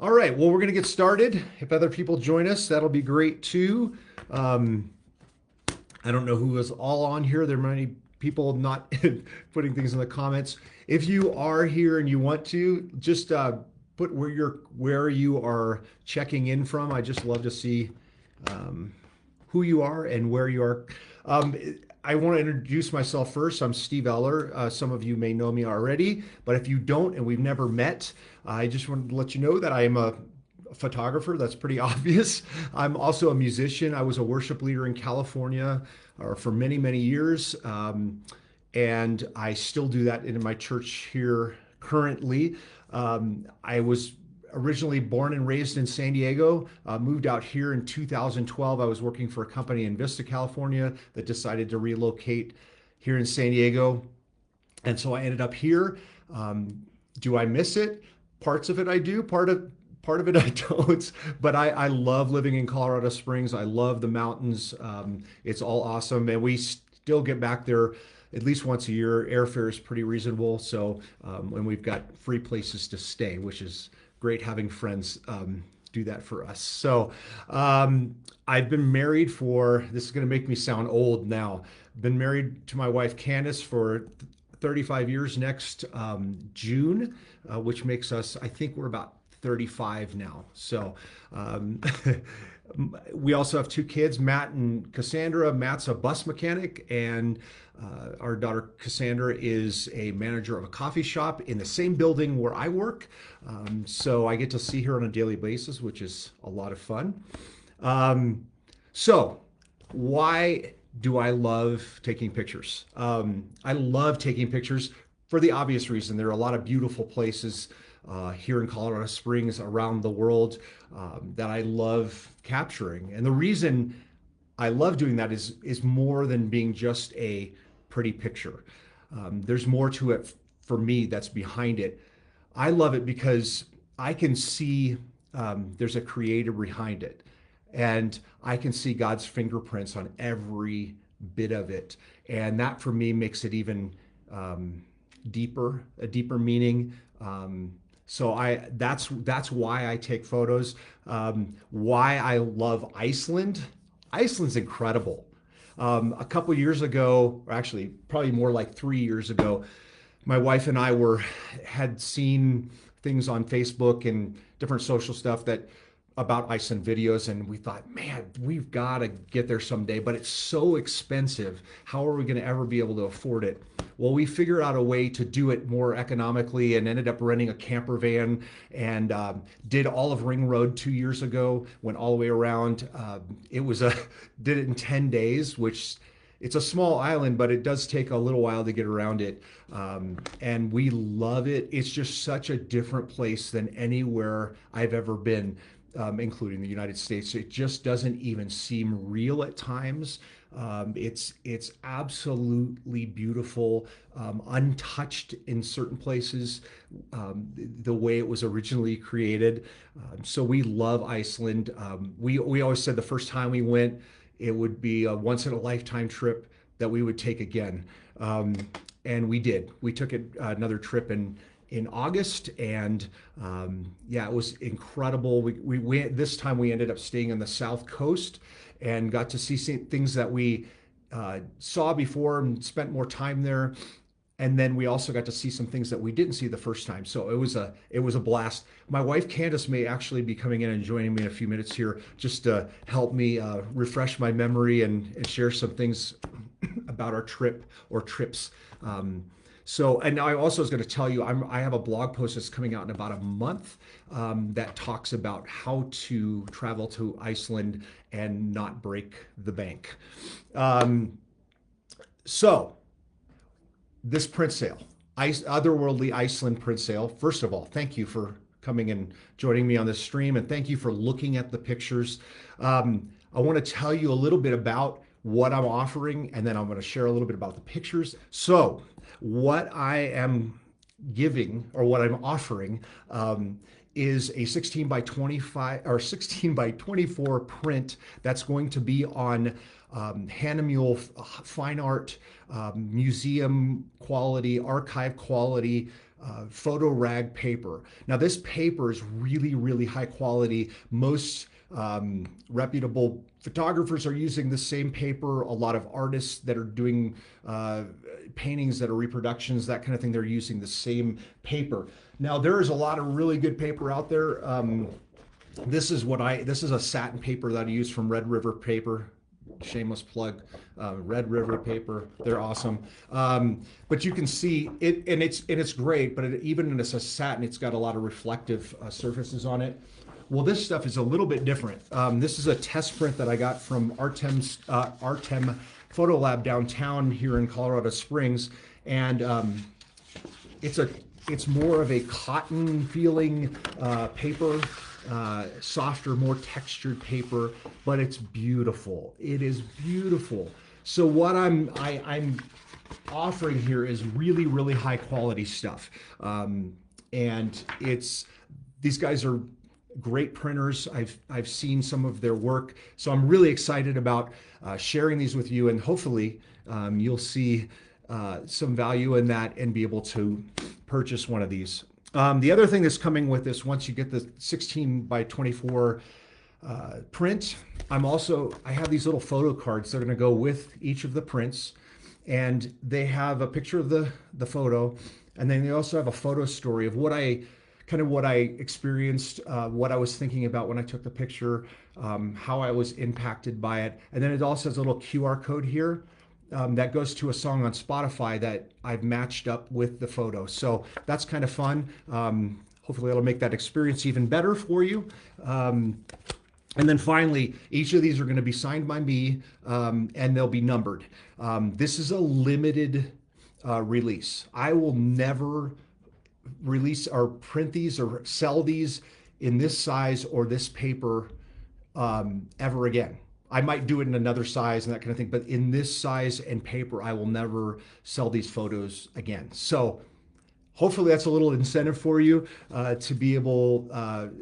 All right, well, we're going to get started. If other people join us, that'll be great too. Um, I don't know who is all on here. There are many people not putting things in the comments. If you are here and you want to, just put where you are checking in from. I just love to see um, who you are and where you are. Um, I want to introduce myself first. I'm Steve Eller. Some of you may know me already, but if you don't and we've never met, I just wanted to let you know that I am a photographer. That's pretty obvious. I'm also a musician. I was a worship leader in California for many, many years. And I still do that in my church here currently. I was originally born and raised in San Diego, moved out here in 2012. I was working for a company in Vista, California that decided to relocate here in San Diego. And so I ended up here. Do I miss it? Parts of it I do, part of it I don't. But I love living in Colorado Springs. I love the mountains. It's all awesome. And we still get back there at least once a year. Airfare is pretty reasonable. So, and we've got free places to stay, which is great having friends do that for us. So, I've been married for, this is going to make me sound old now, been married to my wife Candace for 35 years next June, which makes us, I think we're about 35 now. So um, we also have two kids, Matt and Cassandra. Matt's a bus mechanic, and our daughter Cassandra is a manager of a coffee shop in the same building where I work. So I get to see her on a daily basis, which is a lot of fun. So why do I love taking pictures? I love taking pictures for the obvious reason. There are a lot of beautiful places here in Colorado Springs, around the world, that I love capturing. And the reason I love doing that is more than being just a pretty picture. There's more to it for me that's behind it. I love it because I can see there's a creator behind it. And I can see God's fingerprints on every bit of it. And that for me makes it even a deeper meaning. So that's why I take photos. Why I love Iceland. Iceland's incredible. A couple years ago, or actually probably more like 3 years ago, my wife and I had seen things on Facebook and different social stuff that about Iceland videos, and we thought, man, we've got to get there someday, but it's so expensive. How are we going to ever be able to afford it? Well, we figured out a way to do it more economically and ended up renting a camper van and did all of Ring Road 2 years ago, went all the way around. Did it in 10 days, which it's a small island, but it does take a little while to get around it. And we love it. It's just such a different place than anywhere I've ever been, including the United States. It just doesn't even seem real at times. It's absolutely beautiful, untouched in certain places, the way it was originally created. So we love Iceland. We always said the first time we went, it would be a once in a lifetime trip that we would take again. And we did. We took another trip in August, and yeah, it was incredible. We went this time. We ended up staying on the South Coast and got to see things that we saw before and spent more time there. And then we also got to see some things that we didn't see the first time. So it was a blast. My wife Candace may actually be coming in and joining me in a few minutes here, just to help me refresh my memory and share some things about our trip or trips. And now I also was going to tell you, I have a blog post that's coming out in about a month that talks about how to travel to Iceland and not break the bank. So this print sale, Otherworldly Iceland print sale. First of all, thank you for coming and joining me on this stream, and thank you for looking at the pictures. I want to tell you a little bit about what I'm offering, and then I'm going to share a little bit about the pictures. So what I am giving, or what I'm offering, is a 16 by 25 or 16 by 24 print that's going to be on Hahnemühle fine art, museum quality, archive quality photo rag paper. Now this paper is really, really high quality. Most reputable photographers are using the same paper. A lot of artists that are doing paintings that are reproductions, that kind of thing, they're using the same paper. Now there is a lot of really good paper out there. This is a satin paper that I use from Red River Paper. Shameless plug. Red River Paper, they're awesome. But you can see it, and it's great. But even when it's a satin, it's got a lot of reflective surfaces on it. Well, this stuff is a little bit different. This is a test print that I got from Artem Photo Lab downtown here in Colorado Springs, and it's more of a cotton feeling paper. Softer, more textured paper, but it's beautiful. It is beautiful. So what I'm offering here is really, really high quality stuff. And these guys are great printers. I've seen some of their work. So I'm really excited about sharing these with you, and hopefully you'll see some value in that and be able to purchase one of these. The other thing that's coming with this, once you get the 16 by 24 print, I have these little photo cards that are going to go with each of the prints, and they have a picture of the photo, and then they also have a photo story of what I experienced, what I was thinking about when I took the picture, how I was impacted by it, and then it also has a little QR code here. That goes to a song on Spotify that I've matched up with the photo. So that's kind of fun. Hopefully it'll make that experience even better for you. And then finally, each of these are going to be signed by me, and they'll be numbered. This is a limited release. I will never release or print these or sell these in this size or this paper ever again. I might do it in another size and that kind of thing, but in this size and paper, I will never sell these photos again. So hopefully that's a little incentive for you to be able,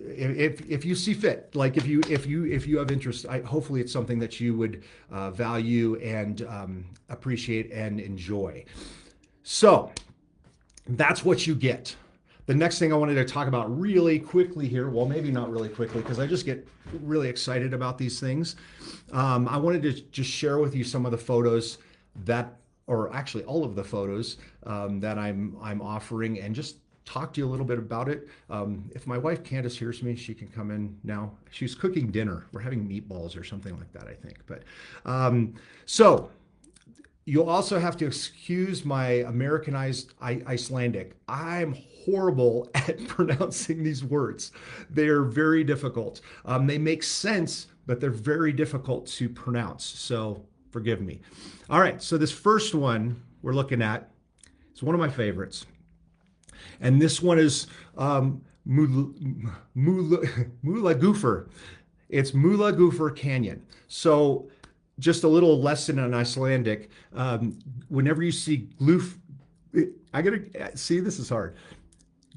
if you see fit, like if you have interest, hopefully it's something that you would value and appreciate and enjoy. So that's what you get. The next thing I wanted to talk about really quickly here, well, maybe not really quickly, because I just get really excited about these things. I wanted to just share with you some of the photos or actually all of the photos that I'm offering, and just talk to you a little bit about it. If my wife Candace hears me, she can come in now. She's cooking dinner. We're having meatballs or something like that, I think. But so you'll also have to excuse my Americanized Icelandic. I'm horrible at pronouncing these words. They're very difficult. They make sense, but they're very difficult to pronounce. So forgive me. All right, so this first one we're looking at is one of my favorites. And this one is Múlagufur. It's Múlagufur Canyon. So just a little lesson on Icelandic. Whenever you see this is hard.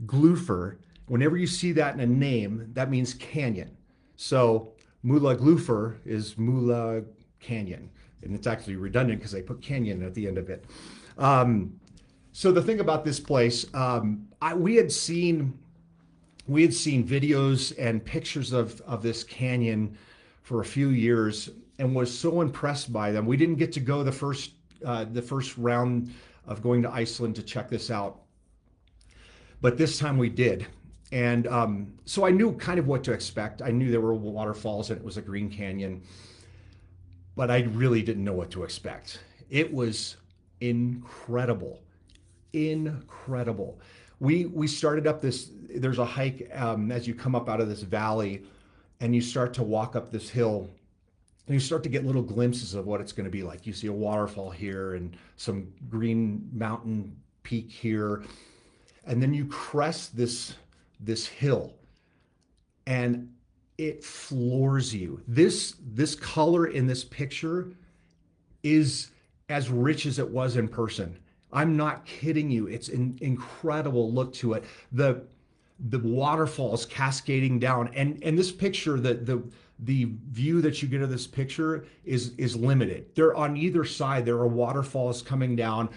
Glufur, whenever you see that in a name, that means canyon. So Múlagufur is Múla Canyon. And it's actually redundant because I put canyon at the end of it. So the thing about this place, we had seen videos and pictures of this canyon for a few years and was so impressed by them. We didn't get to go the first round of going to Iceland to check this out, but this time we did. And so I knew kind of what to expect. I knew there were waterfalls and it was a green canyon, but I really didn't know what to expect. It was incredible, incredible. We started up this, there's a hike as you come up out of this valley and you start to walk up this hill, and you start to get little glimpses of what it's going to be like. You see a waterfall here and some green mountain peak here. And then you crest this hill and it floors you. This color in this picture is as rich as it was in person. I'm not kidding you. It's an incredible look to it. The waterfalls cascading down, and this picture, the view that you get of this picture is limited. There on either side, there are waterfalls coming down.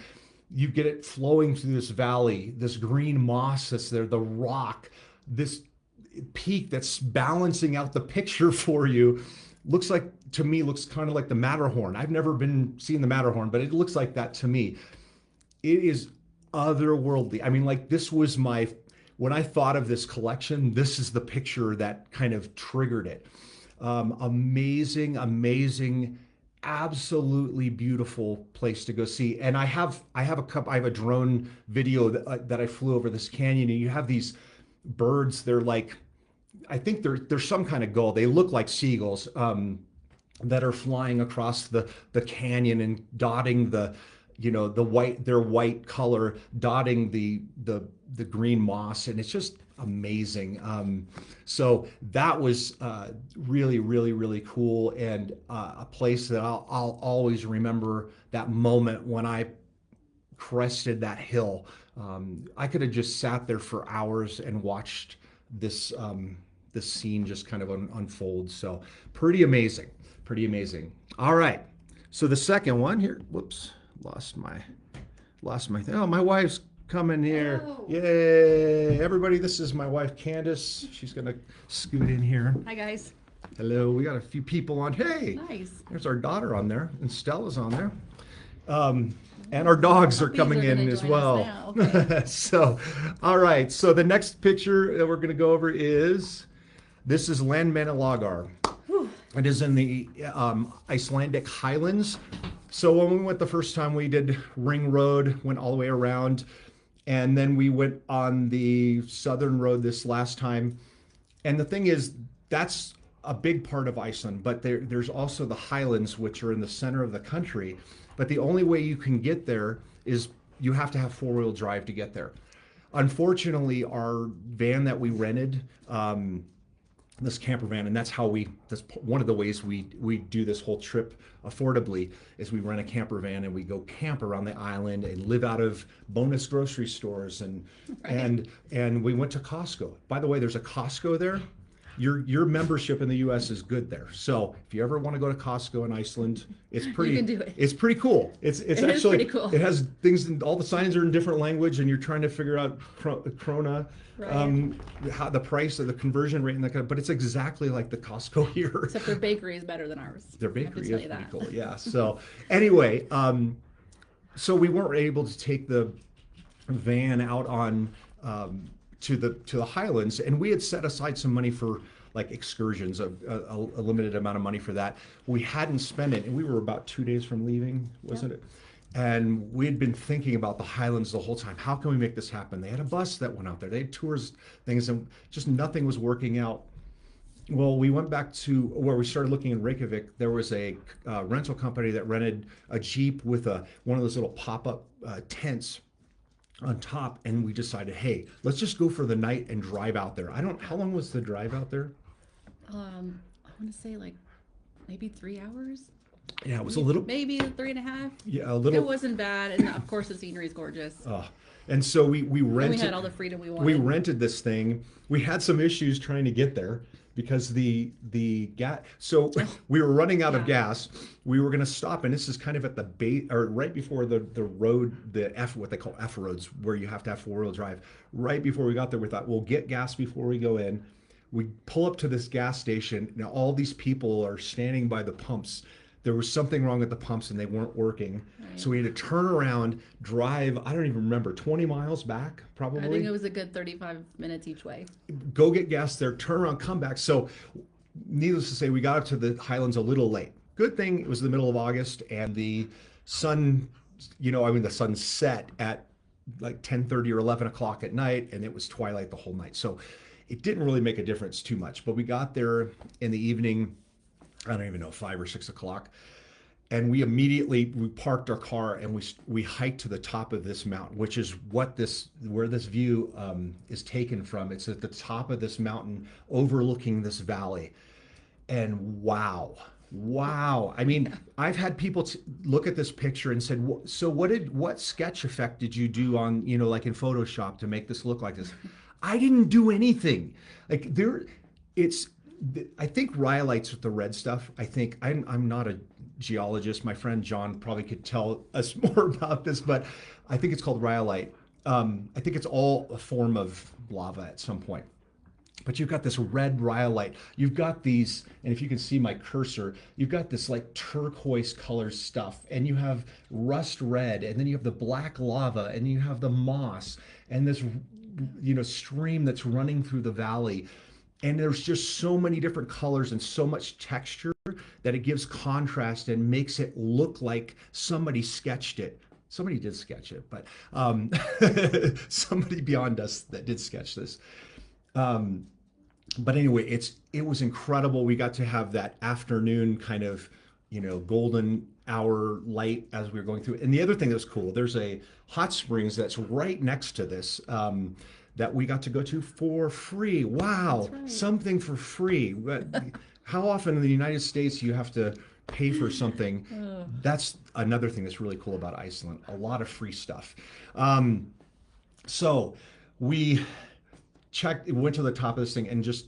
you get it flowing through this valley, this green moss that's there, the rock, this peak that's balancing out the picture for you. Looks like, to me, looks kind of like the Matterhorn. I've never been seen the Matterhorn, but it looks like that to me. It is otherworldly. I mean, like this was my, when I thought of this collection, this is the picture that kind of triggered it. Amazing, amazing, absolutely beautiful place to go see. And I have a drone video that I flew over this canyon, and you have these birds. They're like, I think they're some kind of gull. They look like seagulls, that are flying across the canyon and dotting the, you know, their white color, dotting the green moss, and it's just amazing. So that was really, really, really cool, and a place that I'll always remember that moment when I crested that hill. I could have just sat there for hours and watched this scene just kind of unfold. So pretty amazing, pretty amazing. All right. So the second one here, whoops, lost my thing. Oh, my wife's coming here. Oh. Yay. Everybody, this is my wife, Candace. She's going to scoot in here. Hi, guys. Hello. We got a few people on. Hey, Nice. there's our daughter on there, and Stella's on there. And our dogs are coming in as well. Okay. So, all right. So the next picture that we're going to go over is, this is Landmannalaugar. It is in the Icelandic Highlands. So when we went the first time, we did Ring Road, went all the way around, and then we went on the Southern Road this last time. And the thing is, that's a big part of Iceland, but there's also the Highlands, which are in the center of the country. But the only way you can get there is you have to have four-wheel drive to get there. Unfortunately, our van that we rented, this camper van, and that's one of the ways we do this whole trip affordably, is we rent a camper van and we go camp around the island and live out of bonus grocery stores, and Right. and we went to Costco. By the way, there's a Costco there. Your membership in the U.S. is good there. So if you ever want to go to Costco in Iceland, it's pretty. can do it. It's pretty cool. It is actually pretty cool. It has things. All the signs are in different language, and you're trying to figure out krona, Right. how the price of the conversion rate, and that kind of. But it's exactly like the Costco here. Except their bakery is better than ours. Their I have to bakery tell is you pretty that. cool. Yeah. So anyway, so we weren't able to take the van out on to the Highlands, and we had set aside some money for like excursions, a limited amount of money for that. We hadn't spent it, and we were about 2 days from leaving, wasn't it? And we had been thinking about the Highlands the whole time. How can we make this happen? They had a bus that went out there. They had tours, things, and just nothing was working out. Well, we went back to where we started looking in Reykjavik. There was a rental company that rented a Jeep with one of those little pop-up tents on top, and we decided, hey, let's just go for the night and drive out there. How long was the drive out there? I want to say like maybe 3 hours. Yeah, it was a little, Maybe 3.5. yeah, a It little. wasn't bad, and of course the scenery is gorgeous. And so we And we rented. had all the freedom we wanted. We rented this thing. We had some issues trying to get there because the gas. So we were running out of Yeah. gas. We were going to stop, and this is kind of at the base, or right before the road, what they call F roads, where you have to have four-wheel drive. Right before we got there, we thought we'll get gas before we go in. We pull up to this gas station. Now all these people are standing by the pumps. There was something wrong with the pumps and they weren't working. Right. So we had to turn around, drive, I don't even remember, 20 miles back, probably. I think it was a good 35 minutes each way. Go get gas there, turn around, come back. So needless to say, we got up to the Highlands a little late. Good thing it was the middle of August and the sun, the sun set at like 10:30 or 11 o'clock at night, and it was twilight the whole night. So it didn't really make a difference too much. But we got there in the evening, I don't even know, 5 or 6 o'clock. And we parked our car and we hiked to the top of this mountain, which is where this view is taken from. It's at the top of this mountain overlooking this valley. And wow. I mean, I've had people look at this picture and said, so what sketch effect did you do on, like in Photoshop to make this look like this? I didn't do anything. I think rhyolites with the red stuff. I think I'm not a geologist. My friend John probably could tell us more about this, but I think it's called rhyolite. I think it's all a form of lava at some point. But you've got this red rhyolite. You've got these, and if you can see my cursor, you've got this like turquoise color stuff, and you have rust red, and then you have the black lava, and you have the moss, and this, stream that's running through the valley. And there's just so many different colors and so much texture that it gives contrast and makes it look like somebody sketched it. Somebody did sketch it, but somebody beyond us that did sketch this. Um, but anyway, it was incredible. We got to have that afternoon kind of, golden hour light as we were going through. And the other thing that was cool, there's a hot springs that's right next to this. That we got to go to for free. Wow, That's right. something for free. But how often in the United States you have to pay for something? Oh, That's another thing that's really cool about Iceland. A lot of free stuff. Um, so we went to the top of this thing and just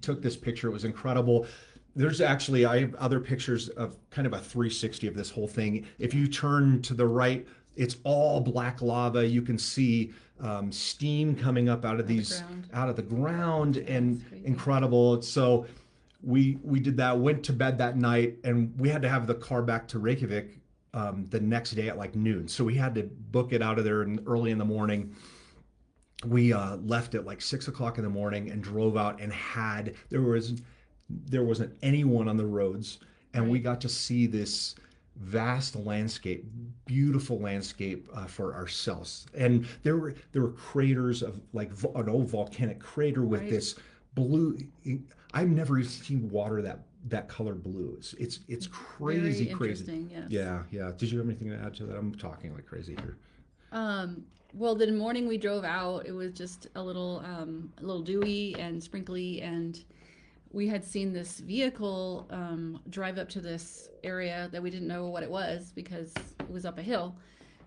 took this picture. It was incredible. There's actually, I have other pictures of kind of a 360 of this whole thing. If you turn to the right, it's all black lava. You can see steam coming up out of out of the ground, and incredible. So we did that, went to bed that night, and we had to have the car back to Reykjavik the next day at like noon. So we had to book it out of there early in the morning. We left at like 6 o'clock in the morning and drove out, and there wasn't anyone on the roads, and we right. got to see this vast landscape, beautiful landscape for ourselves. And there were craters of like an old volcanic crater with Right. this blue. I've never seen water that color blue. It's Very crazy, crazy. interesting. Yes. Yeah, yeah. Did you have anything to add to that? I'm talking like crazy here. Well, the morning we drove out, it was just a little dewy and sprinkly, and we had seen this vehicle drive up to this area that we didn't know what it was because it was up a hill.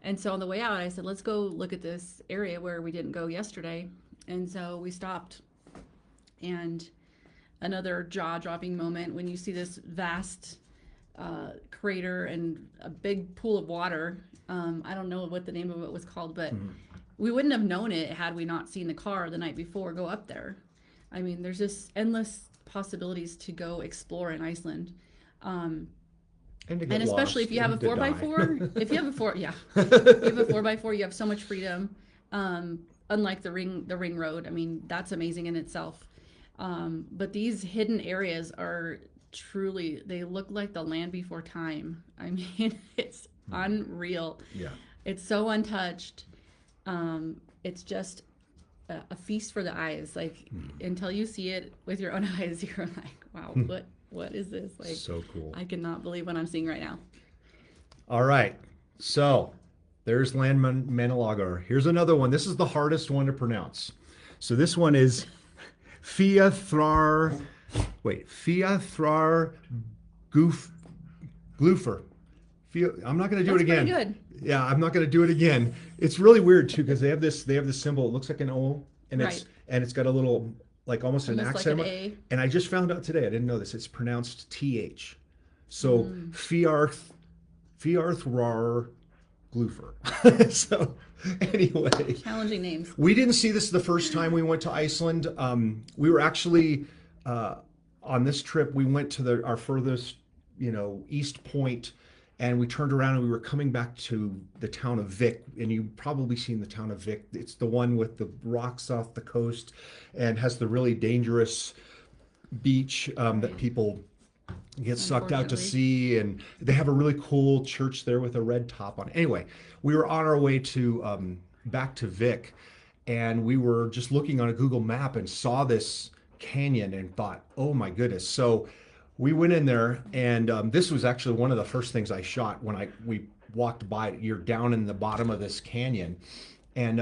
And so on the way out, I said, let's go look at this area where we didn't go yesterday. And so we stopped, and another jaw-dropping moment when you see this vast crater and a big pool of water. I don't know what the name of it was called, but we wouldn't have known it had we not seen the car the night before go up there. I mean, there's just endless possibilities to go explore in Iceland. And to And get especially lost if you have a and to four by die. four, if you have a four, yeah, if you have a 4x4, you have so much freedom. Unlike the ring road, I mean, that's amazing in itself. But these hidden areas are truly, they look like the land before time. I mean, it's unreal. Yeah. It's so untouched. It's just a feast for the eyes. Like until you see it with your own eyes, you're like, wow, what is this? Like, So cool. I cannot believe what I'm seeing right now. All right. So there's Landmannalaugar. Here's another one. This is the hardest one to pronounce. So this one is Fiathrar. Wait, Fiathrar Glúfur. I'm not going to do That's it again. pretty good. Yeah, I'm not going to do it again. It's really weird too because they have this symbol. It looks like an O, and Right. it's got a little like almost an Almost like accent. an A. And I just found out today. I didn't know this. It's pronounced TH. So Fiarthrar Glúfur. So anyway, Challenging names. we didn't see this the first time we went to Iceland. We were actually on this trip. We went to our furthest, east point, and we turned around and we were coming back to the town of Vik. And you've probably seen the town of Vik. It's the one with the rocks off the coast and has the really dangerous beach that people get sucked out to Unfortunately. sea. And they have a really cool church there with a red top on it. Anyway, we were on our way to back to Vik, and we were just looking on a Google map and saw this canyon and thought, oh my goodness. So we went in there, and this was actually one of the first things I shot when we walked by. You're down in the bottom of this canyon, and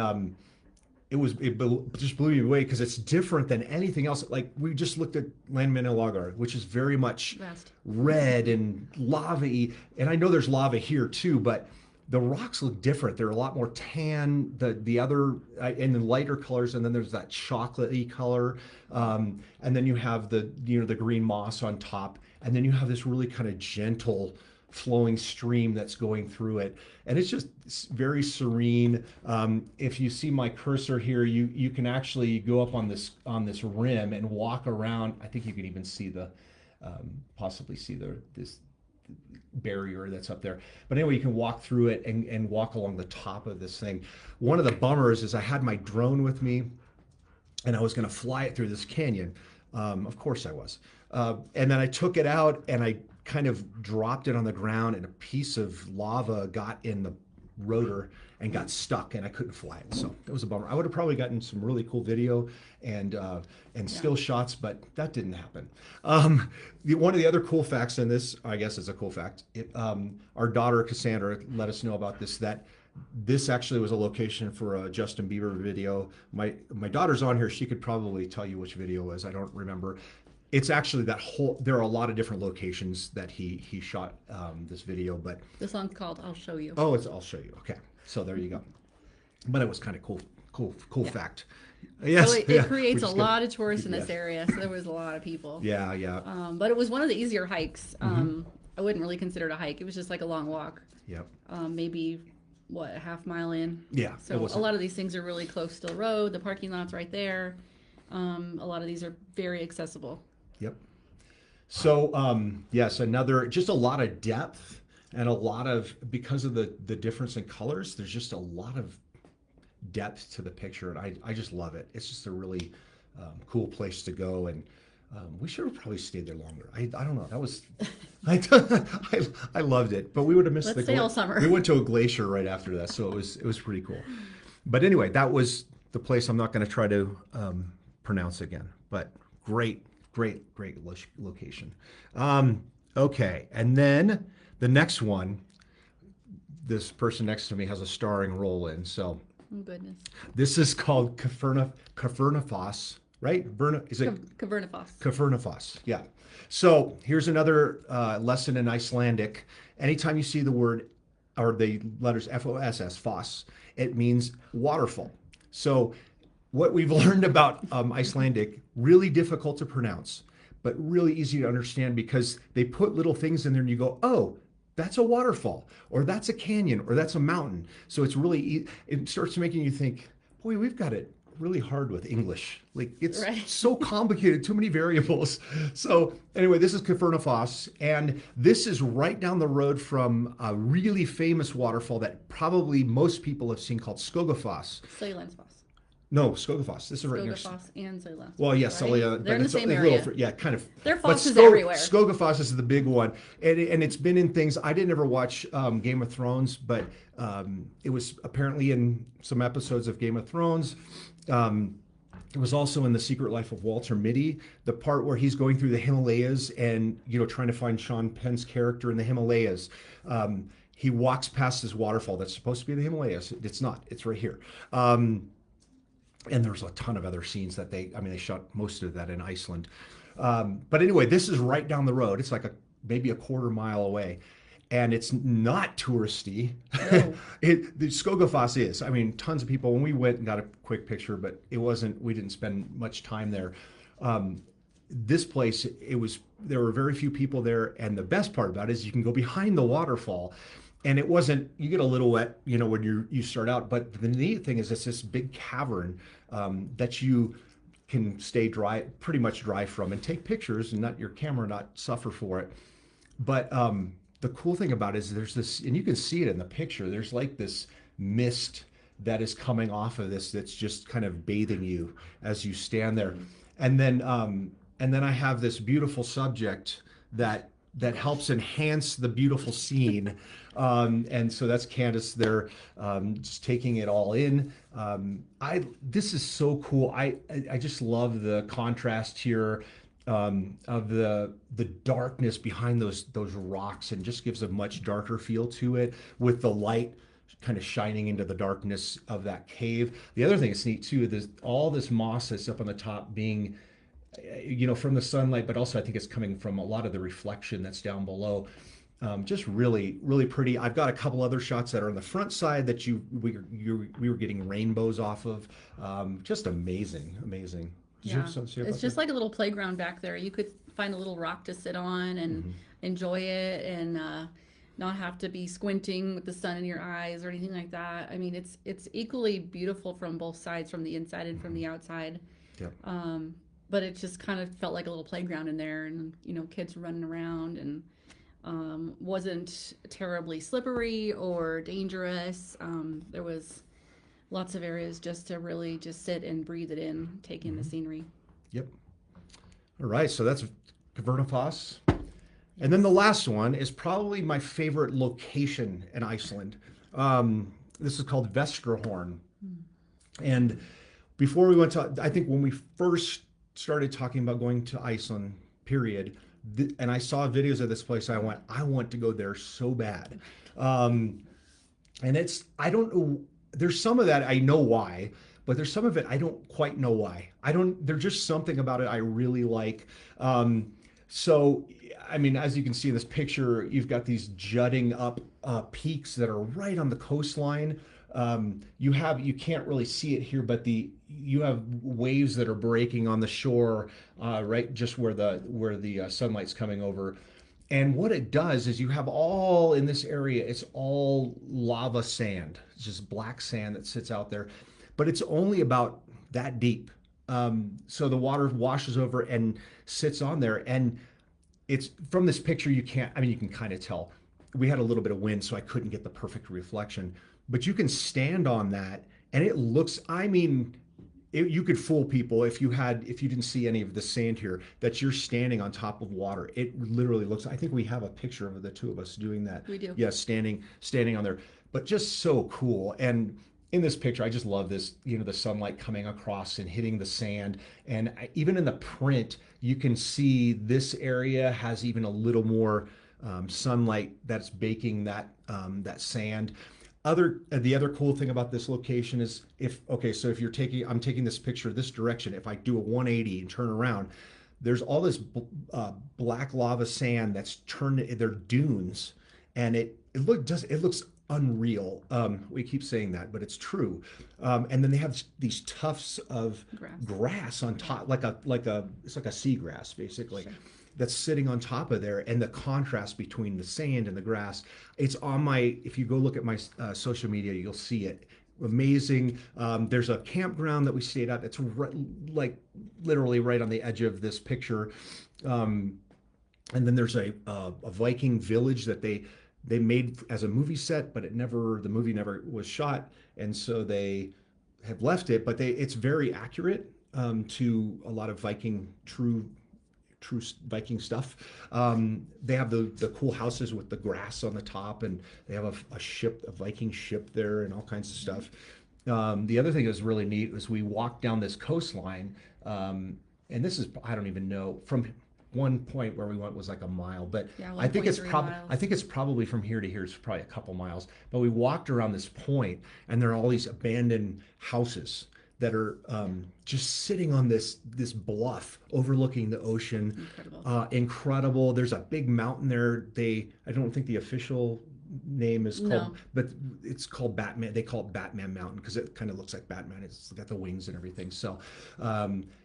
it just blew me away because it's different than anything else. Like we just looked at Landmannalaugar, which is very much Vast. red and lava-y, and I know there's lava here too, but the rocks look different. They're a lot more tan. The other and the lighter colors, and then there's that chocolatey color, and then you have the green moss on top, and then you have this really kind of gentle flowing stream that's going through it, and it's just very serene. If you see my cursor here, you can actually go up on this rim and walk around. I think you can even see the possibly see this barrier that's up there. But anyway, you can walk through it and walk along the top of this thing. One of the bummers is I had my drone with me and I was going to fly it through this canyon. Of course I was. And then I took it out and I kind of dropped it on the ground and a piece of lava got in the rotor and got stuck and I couldn't fly it. So it was a bummer. I would have probably gotten some really cool video and still shots, but that didn't happen. One of the other cool facts in this, I guess is a cool fact, our daughter Cassandra let us know about this, that this actually was a location for a Justin Bieber video. My daughter's on here. She could probably tell you which video it was. I don't remember. It's actually that whole, there are a lot of different locations that he shot this video, but The song's called "I'll Show You." oh, I'll show you. Okay, so there you go. But it was kind of cool Yeah. fact. Yes, So it yeah. creates We a just lot of tourists in this yeah. area, so there was a lot of people. Yeah, yeah, But it was one of the easier hikes. I wouldn't really consider it a hike. It was just like a long walk, yep, maybe what, a half mile in. yeah. It So a wasn't. lot of these things are really close to the road. The parking lot's right there. A lot of these are very accessible. Yep. So yes, just a lot of depth and a lot of, because of the difference in colors. There's just a lot of depth to the picture, and I just love it. It's just a really cool place to go, and we should have probably stayed there longer. I don't know. That was I loved it, but we would have missed Let's stay all summer. We went to a glacier right after that, so it was pretty cool. But anyway, that was the place. I'm not going to try to pronounce again, but great location. Okay, and then the next one, this person next to me has a starring role in. So Oh, goodness. this is called Cavernifoss, right? Is it Cavernifoss. Cavernifoss? Yeah. So here's another lesson in Icelandic. Anytime you see the word or the letters Foss, foss, it means waterfall. So what we've learned about Icelandic, really difficult to pronounce, but really easy to understand because they put little things in there and you go, oh, that's a waterfall, or that's a canyon, or that's a mountain. So it's really, it starts making you think, boy, we've got it really hard with English. Like it's Right. so complicated, too many variables. So anyway, this is Cavernifoss, and this is right down the road from a really famous waterfall that probably most people have seen called Skogafoss. Söylandsfoss. No, Skogafoss. This is right next. Skogafoss and Söylandsfoss. Well, yes, right? Celia, They're in the same a area. yeah, kind of. There are But fosses everywhere. Skogafoss is the big one, and it's been in things. I didn't ever watch Game of Thrones, but it was apparently in some episodes of Game of Thrones. It was also in The Secret Life of Walter Mitty, the part where he's going through the Himalayas and trying to find Sean Penn's character in the Himalayas. He walks past this waterfall that's supposed to be the Himalayas. It's not. It's right here. And there's a ton of other scenes that they shot most of that in Iceland. But anyway, this is right down the road. It's like maybe a quarter mile away. And it's not touristy. No. The Skogafoss is. I mean, tons of people, when we went and got a quick picture, but we didn't spend much time there. This place, there were very few people there. And the best part about it is you can go behind the waterfall. And it wasn't, you get a little wet, when you start out. But the neat thing is it's this big cavern that you can stay pretty much dry from and take pictures and not your camera not suffer for it. But the cool thing about it is there's this, and you can see it in the picture, there's like this mist that is coming off of this that's just kind of bathing you as you stand there. And then I have this beautiful subject that helps enhance the beautiful scene. And so that's Candace there, just taking it all in. This is so cool. I just love the contrast here of the darkness behind those rocks, and just gives a much darker feel to it with the light kind of shining into the darkness of that cave. The other thing that's neat too is all this moss that's up on the top being from the sunlight, but also I think it's coming from a lot of the reflection that's down below. Just really, really pretty. I've got a couple other shots that are on the front side that we were getting rainbows off of. Just amazing, amazing. Did you have Yeah, something to say it's about that? just like a little playground back there. You could find a little rock to sit on and Hmm. enjoy it, and not have to be squinting with the sun in your eyes or anything like that. I mean, it's equally beautiful from both sides, from the inside and from Hmm. the outside. Yep. Um, but it just kind of felt like a little playground in there, and kids running around, and wasn't terribly slippery or dangerous. There was lots of areas just to really just sit and breathe it in, take in the Hmm. scenery. Yep. All right. So that's Cavernafoss. And then the Yes. last one is probably my favorite location in Iceland. Um, this is called Vestrahorn. Mm. And before we went to, I think when we first started talking about going to Iceland, period, and I saw videos of this place, I went, I want to go there so bad. Um, and I don't know, there's some of that I know why, but there's some of it I don't quite know why. There's just something about it I really like. Um, so, I mean, as you can see in this picture, you've got these jutting up peaks that are right on the coastline. You can't really see it here, but you have waves that are breaking on the shore, right just where the sunlight's coming over. And what it does is you have all in this area, it's all lava sand. It's just black sand that sits out there, but it's only about that deep. So the water washes over and sits on there. And it's from this picture, I mean, you can kind of tell. We had a little bit of wind, so I couldn't get the perfect reflection. But you can stand on that, and it looks, I mean, you could fool people if you didn't see any of the sand here that you're standing on top of water. It literally looks. I think we have a picture of the two of us doing that. We do. Yeah, standing on there, but just so cool. And in this picture, I just love this. The sunlight coming across and hitting the sand, and even in the print, you can see this area has even a little more sunlight that's baking that sand. The other cool thing about this location is so if I'm taking this picture this direction, if I do a 180 and turn around, there's all this black lava sand that's turned, they're dunes, and it looks unreal. We keep saying that, but it's true. And then they have these tufts of Grass. grass on Yeah. top, it's like a seagrass basically, Sure. that's sitting on top of there, and the contrast between the sand and the grass. It's on my If you go look at my social media, you'll see it. Amazing. There's a campground that we stayed at that's like literally right on the edge of this picture. um, and then there's a Viking village that they made as a movie set, but the movie never was shot, and so they have left it. But it's very accurate to a lot of true Viking stuff. They have the cool houses with the grass on the top, and they have a Viking ship there, and all kinds of stuff. The other thing that was really neat was we walked down this coastline, and this is, I don't even know, from one point where we went was like a mile, but Yeah, I think it's 1.3 probably miles. I think it's probably from here to here. It's probably a couple miles. But we walked around this point, and there are all these abandoned houses that are just sitting on this bluff overlooking the ocean. Incredible. Incredible. There's a big mountain there. I don't think the official name is called, No. but it's called Batman. They call it Batman Mountain because it kind of looks like Batman. It's got the wings and everything. So,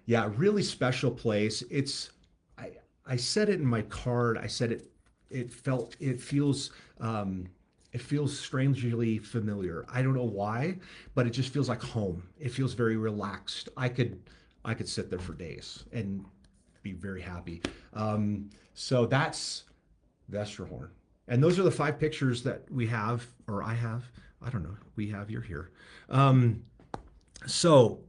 yeah, really special place. I I said it in my card. I said um, it feels strangely familiar. I don't know why, but it just feels like home. It feels very relaxed. I could sit there for days and be very happy. So that's Vesterhorn. And those are the five pictures that we have, or I have. I don't know. We have, you're here. Um, so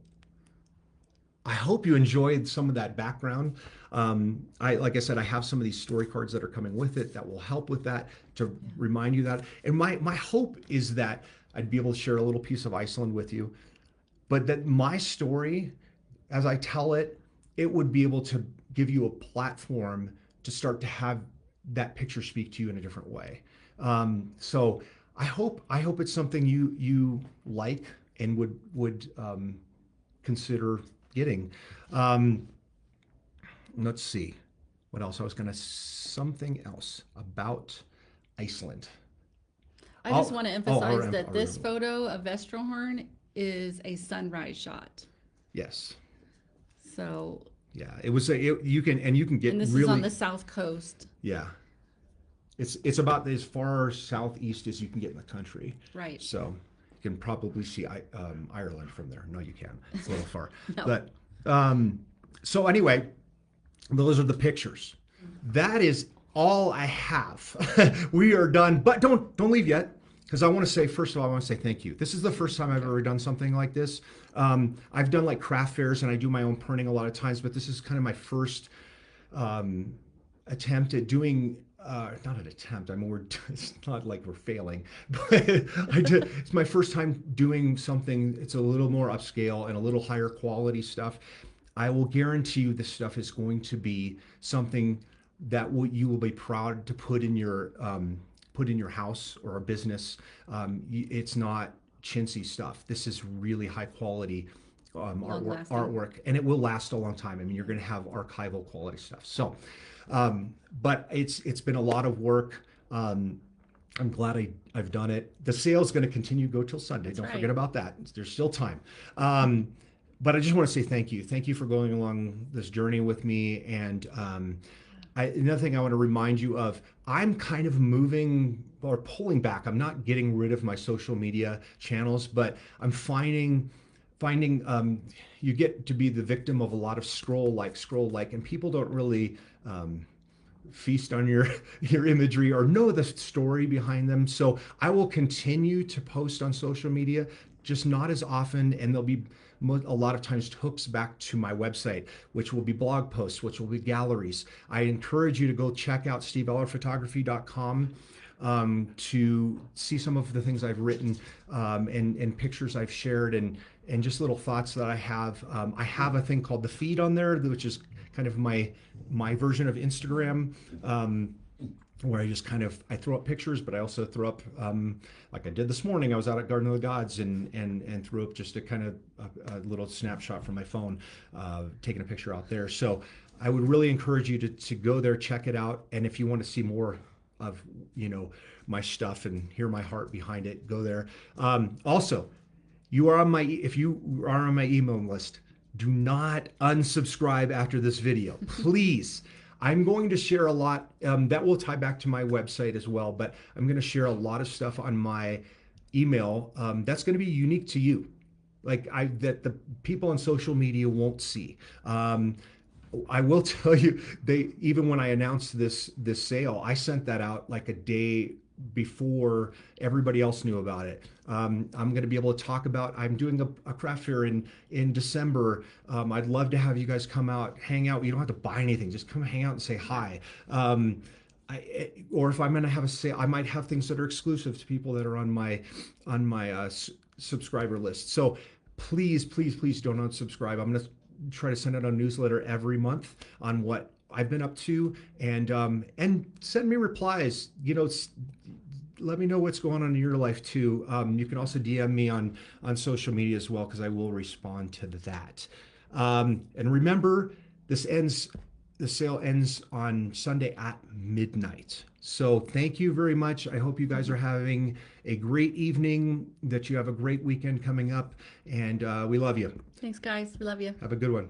I hope you enjoyed some of that background. Like I said, I have some of these story cards that are coming with it that will help with that, to remind you that. And my hope is that I'd be able to share a little piece of Iceland with you, but that my story, as I tell it, it would be able to give you a platform to start to have that picture speak to you in a different way. So I hope it's something you like and would consider getting. Um, let's see what else I was going to, something else about Iceland. I just Oh, want to or emphasize that this Otherworldly. photo of Vestralhorn is a sunrise shot. Yes. So, Yeah. It was you can get and this is on really, the south coast. yeah. It's about as far southeast as you can get in the country. Right. So you can probably see Ireland from there. No, you can. It's a little far. No. But so anyway, those are the pictures. That is all I have. We are done, but don't leave yet, because I want to say, first of all, I want to say thank you. This is the first time I've ever done something like this. I've done like craft fairs and I do my own printing a lot of times, but this is kind of my first attempt at doing. Not an attempt. I mean, it's not like we're failing, but it's my first time doing something. It's a little more upscale and a little higher quality stuff. I will guarantee you this stuff is going to be something that you will be proud to put in your house or a business. It's not chintzy stuff. This is really high quality Long lasting. artwork, and it will last a long time. I mean, you're going to have archival quality stuff. So, but it's been a lot of work. I'm glad I've done it. The sale's going to continue to go till Sunday. That's Don't right. forget about that. There's still time. But I just want to say thank you. Thank you for going along this journey with me. And another thing I want to remind you of, I'm kind of moving or pulling back. I'm not getting rid of my social media channels, but I'm finding you get to be the victim of a lot of scroll like, and people don't really feast on your your imagery or know the story behind them. So I will continue to post on social media, just not as often, and there'll be a lot of times hooks back to my website, which will be blog posts, which will be galleries. I encourage you to go check out steveellerphotography.com to see some of the things I've written, and pictures I've shared, and just little thoughts that I have. I have a thing called the feed on there, which is kind of my version of Instagram, where I just I throw up pictures, but I also throw up, like I did this morning. I was out at Garden of the Gods and threw up just a little snapshot from my phone, taking a picture out there. So I would really encourage you to go there, check it out, and if you want to see more of my stuff and hear my heart behind it, go there. Also, if you are on my email list, do not unsubscribe after this video, please. I'm going to share a lot that will tie back to my website as well, but I'm going to share a lot of stuff on my email that's going to be unique to you, that the people on social media won't see. I will tell you, even when I announced this sale, I sent that out like a day before everybody else knew about it. I'm going to be able to talk about. I'm doing a craft fair in December. I'd love to have you guys come out, hang out. You don't have to buy anything; just come hang out and say hi. Or if I'm going to have a sale, I might have things that are exclusive to people that are on my subscriber list. So please, please, please don't unsubscribe. I'm going to try to send out a newsletter every month on what I've been up to, and send me replies. Let me know what's going on in your life too. You can also DM me on social media as well, because I will respond to that. And remember, the sale ends on Sunday at midnight. So thank you very much. I hope you guys are having a great evening, that you have a great weekend coming up, and we love you. Thanks, guys. We love you. Have a good one.